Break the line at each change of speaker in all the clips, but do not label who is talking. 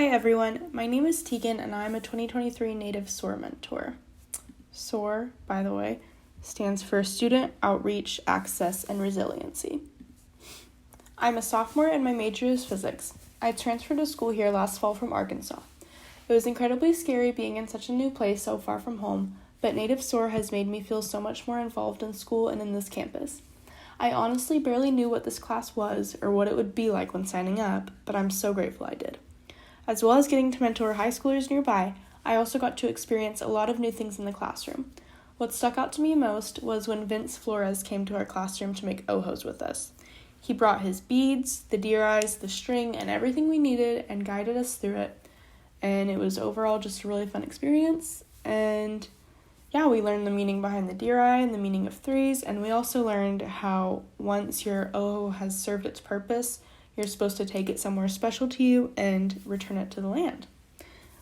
Hi everyone, my name is Teaghan and I'm a 2023 Native SOAR mentor. SOAR, by the way, stands for Student Outreach, Access, and Resiliency. I'm a sophomore and my major is physics. I transferred to school here last fall from Arkansas. It was incredibly scary being in such a new place so far from home, but Native SOAR has made me feel so much more involved in school and in this campus. I honestly barely knew what this class was or what it would be like when signing up, but I'm so grateful I did. As well as getting to mentor high schoolers nearby, I also got to experience a lot of new things in the classroom. What stuck out to me most was when Vince Flores came to our classroom to make ohos with us. He brought his beads, the deer eyes, the string, and everything we needed and guided us through it. And it was overall just a really fun experience. And yeah, we learned the meaning behind the deer eye and the meaning of threes, and we also learned how once your oho has served its purpose, you're supposed to take it somewhere special to you and return it to the land,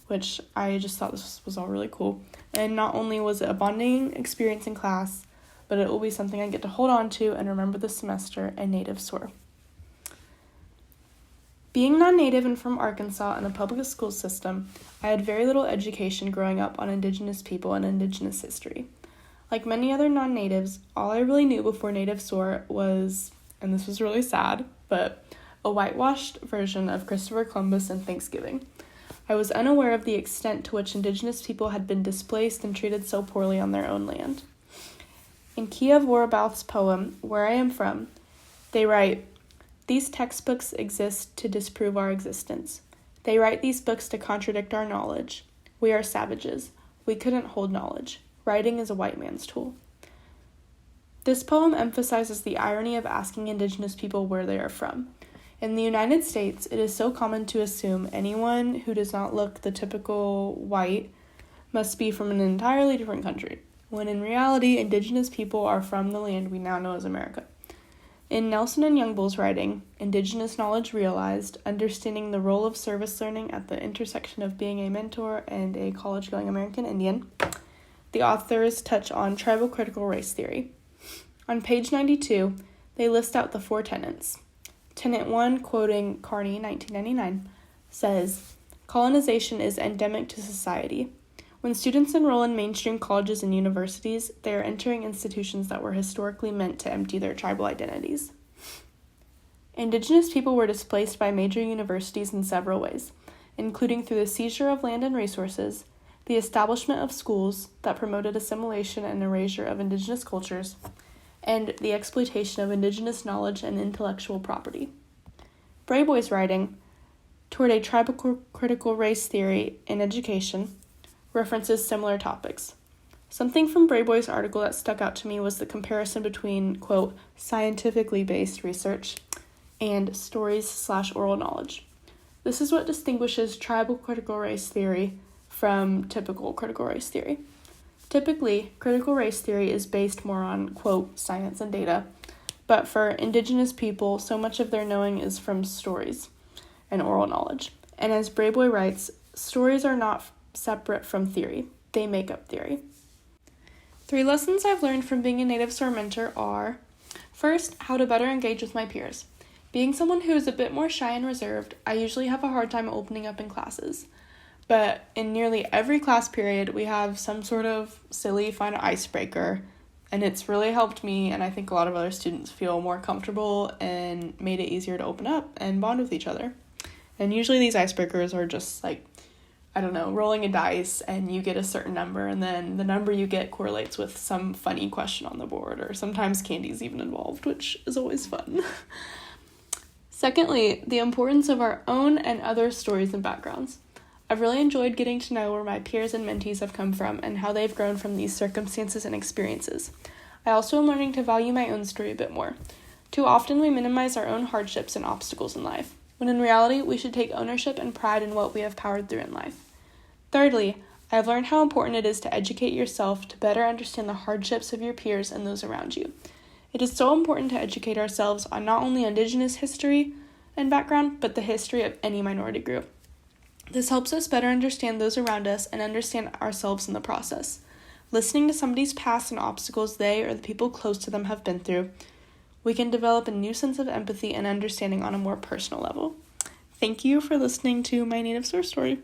which I just thought this was all really cool. And not only was it a bonding experience in class, but it will be something I get to hold on to and remember this semester in Native SOAR. Being non-Native and from Arkansas in a public school system, I had very little education growing up on Indigenous people and Indigenous history. Like many other non-Natives, all I really knew before Native SOAR was, and this was really sad, but a whitewashed version of Christopher Columbus and Thanksgiving. I was unaware of the extent to which Indigenous people had been displaced and treated so poorly on their own land. In Teaghan Wharry's poem, Where I Am From, they write, "These textbooks exist to disprove our existence. They write these books to contradict our knowledge. We are savages. We couldn't hold knowledge. Writing is a white man's tool." This poem emphasizes the irony of asking Indigenous people where they are from. In the United States, it is so common to assume anyone who does not look the typical white must be from an entirely different country, when in reality, Indigenous people are from the land we now know as America. In Nelson and Youngbull's writing, Indigenous Knowledge Realized, Understanding the Role of Service Learning at the Intersection of Being a Mentor and a College-Going American Indian, the authors touch on tribal critical race theory. On page 92, they list out the 4 tenets. Tenet 1, quoting Carney, 1999, says, "Colonization is endemic to society. When students enroll in mainstream colleges and universities, they are entering institutions that were historically meant to empty their tribal identities." Indigenous people were displaced by major universities in several ways, including through the seizure of land and resources, the establishment of schools that promoted assimilation and erasure of Indigenous cultures, and the exploitation of Indigenous knowledge and intellectual property. Brayboy's writing, Toward a Tribal Critical Race Theory in Education, references similar topics. Something from Brayboy's article that stuck out to me was the comparison between, quote, scientifically based research and stories/oral knowledge. This is what distinguishes tribal critical race theory from typical critical race theory. Typically, critical race theory is based more on, quote, science and data, but for Indigenous people, so much of their knowing is from stories and oral knowledge. And as Brayboy writes, stories are not separate from theory. They make up theory. 3 lessons I've learned from being a Native SOAR mentor are, first, how to better engage with my peers. Being someone who is a bit more shy and reserved, I usually have a hard time opening up in classes. But in nearly every class period, we have some sort of silly, fun icebreaker, and it's really helped me, and I think a lot of other students feel more comfortable and made it easier to open up and bond with each other. And usually these icebreakers are just like, I don't know, rolling a dice and you get a certain number, and then the number you get correlates with some funny question on the board, or sometimes candy's even involved, which is always fun. Secondly, the importance of our own and other stories and backgrounds. I've really enjoyed getting to know where my peers and mentees have come from and how they've grown from these circumstances and experiences. I also am learning to value my own story a bit more. Too often we minimize our own hardships and obstacles in life, when in reality we should take ownership and pride in what we have powered through in life. Thirdly, I have learned how important it is to educate yourself to better understand the hardships of your peers and those around you. It is so important to educate ourselves on not only Indigenous history and background, but the history of any minority group. This helps us better understand those around us and understand ourselves in the process. Listening to somebody's past and obstacles they or the people close to them have been through, we can develop a new sense of empathy and understanding on a more personal level. Thank you for listening to my Native SOAR story.